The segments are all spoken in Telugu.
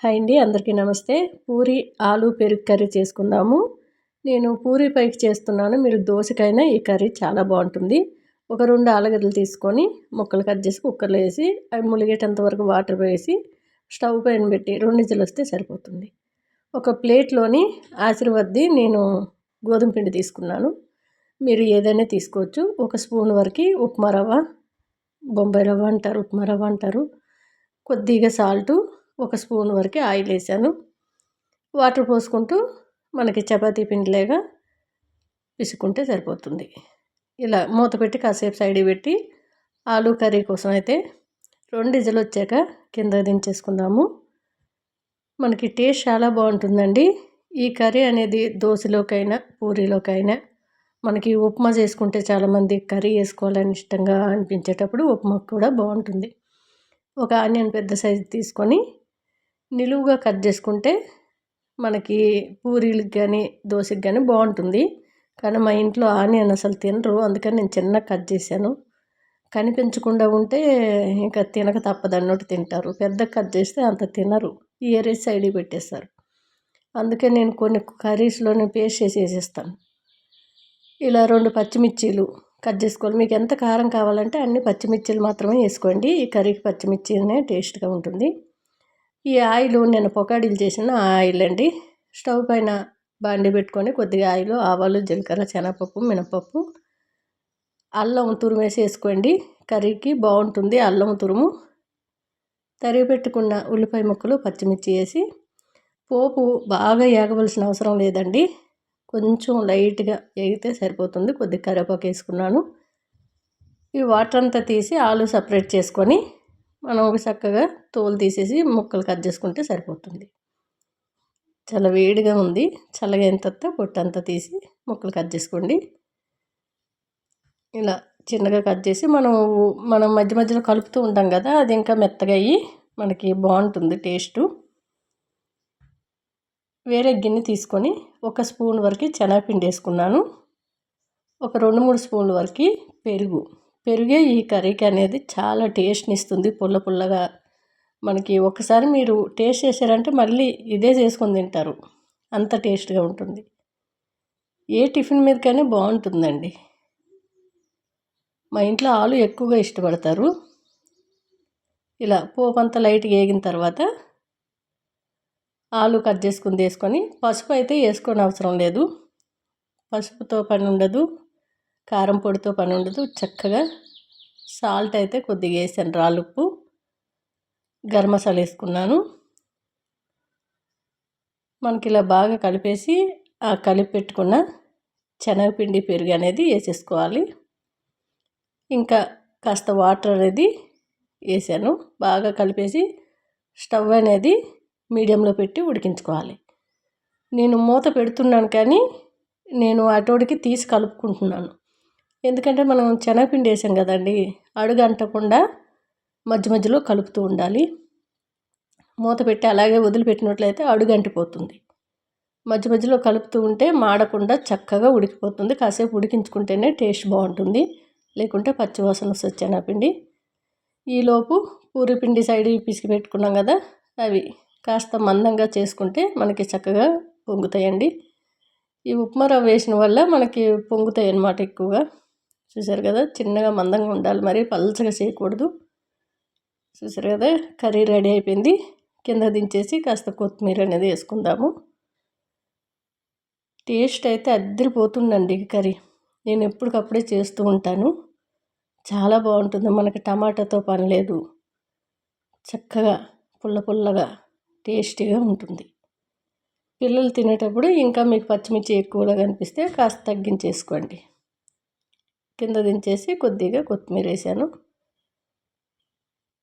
హాయ్ అండి, అందరికీ నమస్తే. పూరి ఆలు పెరుగు కర్రీ చేసుకుందాము. నేను పూరి పైకి చేస్తున్నాను. మీరు దోసకైనా ఈ కర్రీ చాలా బాగుంటుంది. ఒక 2 ఆలుగడ్డలు తీసుకొని ముక్కలు కట్ చేసి కుక్కర్లో వేసి అవి ములిగేటంత వరకు వాటర్ వేసి స్టవ్ పైన పెట్టి 2 విజిల్లు వస్తే సరిపోతుంది. ఒక ప్లేట్లోని ఆశీర్వాద్ది నేను గోధుమ పిండి తీసుకున్నాను. మీరు ఏదైనా తీసుకోవచ్చు. 1 స్పూన్ వరకు ఉప్మా రవ్వ, బొంబాయి రవ్వ అంటారు, ఉప్మా రవ్వ అంటారు, కొద్దిగా సాల్టు, 1 స్పూన్ వరకు ఆయిల్ వేసాను. వాటర్ పోసుకుంటూ మనకి చపాతీ పిండిలాగా పిసుకుంటే సరిపోతుంది. ఇలా మూత పెట్టి కాసేపు సైడ్ పెట్టి ఆలు కర్రీ కోసం అయితే 2 విజిల్లు వచ్చాక కింద దించేసుకుందాము. మనకి టేస్ట్ చాలా బాగుంటుందండి. ఈ కర్రీ అనేది దోశలోకైనా పూరీలోకైనా, మనకి ఉప్మా చేసుకుంటే చాలామంది కర్రీ వేసుకోవాలని ఇష్టంగా అనిపించేటప్పుడు ఉప్మాకు కూడా బాగుంటుంది. ఒక ఆనియన్ పెద్ద సైజు తీసుకొని నిలువుగా కట్ చేసుకుంటే మనకి పూరీలకు కానీ దోశకి కానీ బాగుంటుంది. కానీ మా ఇంట్లో ఆనియన్ అసలు తినరు, అందుకని నేను చిన్నగా కట్ చేశాను. కనిపించకుండా ఉంటే ఇంకా తినక తప్పదు అన్నట్టు తింటారు. పెద్ద కట్ చేస్తే అంత తినరు, ఏరేసి సైడ్కి పెట్టేస్తారు. అందుకే నేను కొన్ని కర్రీస్లోనే పేస్ట్ చేసి వేసేస్తాను. ఇలా 2 పచ్చిమిర్చీలు కట్ చేసుకోవాలి. మీకు ఎంత కారం కావాలంటే అన్ని పచ్చిమిర్చీలు మాత్రమే వేసుకోండి. ఈ కర్రీకి పచ్చిమిర్చినే టేస్ట్గా ఉంటుంది. ఈ ఆయిల్ నేను పొకాడీలు చేసిన ఆయిల్ అండి. స్టవ్ పైన బాండి పెట్టుకొని కొద్దిగా ఆయిల్, ఆవాలు, జీలకర్ర, శనగపప్పు, మినపప్పు, అల్లం తురుమేసి వేసుకోండి. కర్రీకి బాగుంటుంది అల్లం తురుము. తరిగి పెట్టుకున్న ఉల్లిపాయ ముక్కలు, పచ్చిమిర్చి వేసి పోపు బాగా ఏగవలసిన అవసరం లేదండి. కొంచెం లైట్గా వేగితే సరిపోతుంది. కొద్దిగా కరివేపాకు వేసుకున్నాను. ఈ వాటర్ అంతా తీసి ఆలు సపరేట్ చేసుకొని మనం చక్కగా తోలు తీసేసి ముక్కలు కట్ చేసుకుంటే సరిపోతుంది. చాలా వేడిగా ఉంది. చల్లగా అయిన తర్వాత పొట్టంతా తీసి ముక్కలు కట్ చేసుకోండి. ఇలా చిన్నగా కట్ చేసి మనం మధ్య మధ్యలో కలుపుతూ ఉంటాం కదా, అది ఇంకా మెత్తగా అయ్యి మనకి బాగుంటుంది టేస్టు. వేరే గిన్నె తీసుకొని 1 స్పూన్ వరకు శనగపిండి వేసుకున్నాను. ఒక 2-3 స్పూన్ల వరకు పెరుగే ఈ కర్రీకి అనేది చాలా టేస్ట్ని ఇస్తుంది. పుల్ల పుల్లగా మనకి ఒకసారి మీరు టేస్ట్ చేశారంటే మళ్ళీ ఇదే చేసుకొని తింటారు, అంత టేస్ట్గా ఉంటుంది. ఏ టిఫిన్ మీదకైనా బాగుంటుందండి. మా ఇంట్లో ఆలు ఎక్కువగా ఇష్టపడతారు. ఇలా పోపు అంతా లైట్గా వేగిన తర్వాత ఆలు కట్ చేసుకుని వేసుకొని, పసుపు అయితే వేసుకొని అవసరం లేదు. పసుపుతో పని ఉండదు, కారం పొడితో పని ఉండదు. చక్కగా సాల్ట్ అయితే కొద్దిగా వేసాను, రాళ్ళుప్పు, గరం మసాలా వేసుకున్నాను. మనకి ఇలా బాగా కలిపేసి ఆ కలిపి పెట్టుకున్న శనగపిండి పెరుగు అనేది వేసేసుకోవాలి. ఇంకా కాస్త వాటర్ అనేది వేసాను. బాగా కలిపేసి స్టవ్ అనేది మీడియంలో పెట్టి ఉడికించుకోవాలి. నేను మూత పెడుతున్నాను కానీ నేను అటోడికి తీసి కలుపుకుంటున్నాను. ఎందుకంటే మనం శనగపిండి వేసాం కదండి, అడుగు అంటకుండా మధ్య మధ్యలో కలుపుతూ ఉండాలి. మూత పెట్టి అలాగే వదిలిపెట్టినట్లయితే అడుగు అంటిపోతుంది. మధ్య మధ్యలో కలుపుతూ ఉంటే మాడకుండా చక్కగా ఉడికిపోతుంది. కాసేపు ఉడికించుకుంటేనే టేస్ట్ బాగుంటుంది, లేకుంటే పచ్చివాసన వస్తుంది శనగపిండి. ఈలోపు పూరి పిండి సైడ్ పిసికి పెట్టుకున్నాం కదా, అవి కాస్త మందంగా చేసుకుంటే మనకి చక్కగా పొంగుతాయండి. ఈ ఉప్మా రవ్వ వేసిన వల్ల మనకి పొంగుతాయి అన్నమాట ఎక్కువగా. చూసారు కదా, చిన్నగా మందంగా ఉండాలి, మరి పల్చగా చేయకూడదు. చూసారు కదా, కర్రీ రెడీ అయిపోయింది. కింద దించేసి కాస్త కొత్తిమీర అనేది వేసుకుందాము. టేస్ట్ అయితే అద్దరిపోతుందండి కర్రీ. నేను ఎప్పటికప్పుడే చేస్తూ ఉంటాను. చాలా బాగుంటుంది. మనకి టమాటాతో పని లేదు, చక్కగా పుల్ల పుల్లగా టేస్టీగా ఉంటుంది. పిల్లలు తినేటప్పుడు ఇంకా మీకు పచ్చిమిర్చి ఎక్కువగా కనిపిస్తే కాస్త తగ్గించేసుకోండి. కింద దించేసి కొద్దిగా కొత్తిమీర వేసాను.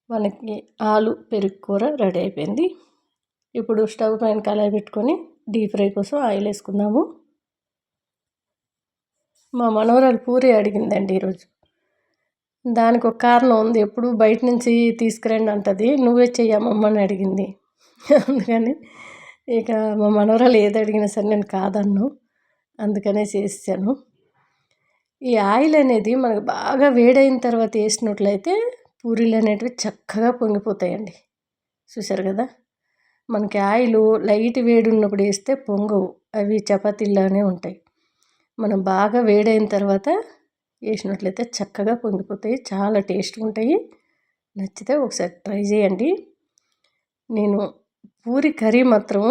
మనకి ఆలు పెరుగు కూర రెడీ అయిపోయింది. ఇప్పుడు స్టవ్ పైన కళాయి పెట్టుకొని డీప్ ఫ్రై కోసం ఆయిల్ వేసుకుందాము. మా మనవరాలు పూరి అడిగిందండి ఈరోజు. దానికి ఒక కారణం ఉంది. ఎప్పుడు బయట నుంచి తీసుకురండి అంటది, నువ్వే చెయ్యమ్మని అడిగింది. అందుకని ఇక మా మనవరాలు ఏది అడిగినా సరే నేను కాదన్ను, అందుకనే చేసాను. ఈ ఆయిల్ అనేది మనకు బాగా వేడైన తర్వాత వేసినట్లయితే పూరీలు అనేటివి చక్కగా పొంగిపోతాయండి. చూసారు కదా, మనకి ఆయిల్ లైట్ వేడి ఉన్నప్పుడు వేస్తే పొంగవు, అవి చపాతీలానే ఉంటాయి. మనం బాగా వేడైన తర్వాత వేసినట్లయితే చక్కగా పొంగిపోతాయి, చాలా టేస్ట్గా ఉంటాయి. నచ్చితే ఒకసారి ట్రై చేయండి. నేను పూరి కర్రీ మాత్రం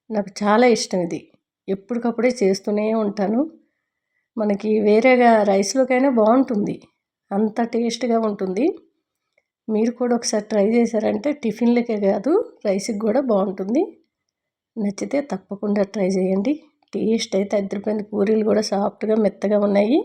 నాకు చాలా ఇష్టం. ఇది ఎప్పటికప్పుడే చేస్తూనే ఉంటాను. మనకి వేరేగా రైస్లోకైనా బాగుంటుంది, అంత టేస్ట్గా ఉంటుంది. మీరు కూడా ఒకసారి ట్రై చేశారంటే టిఫిన్లకే కాదు రైస్కి కూడా బాగుంటుంది. నచ్చితే తప్పకుండా ట్రై చేయండి. టేస్ట్ అయితే అదిరిపోయింది. పూరీలు కూడా సాఫ్ట్గా మెత్తగా ఉన్నాయి.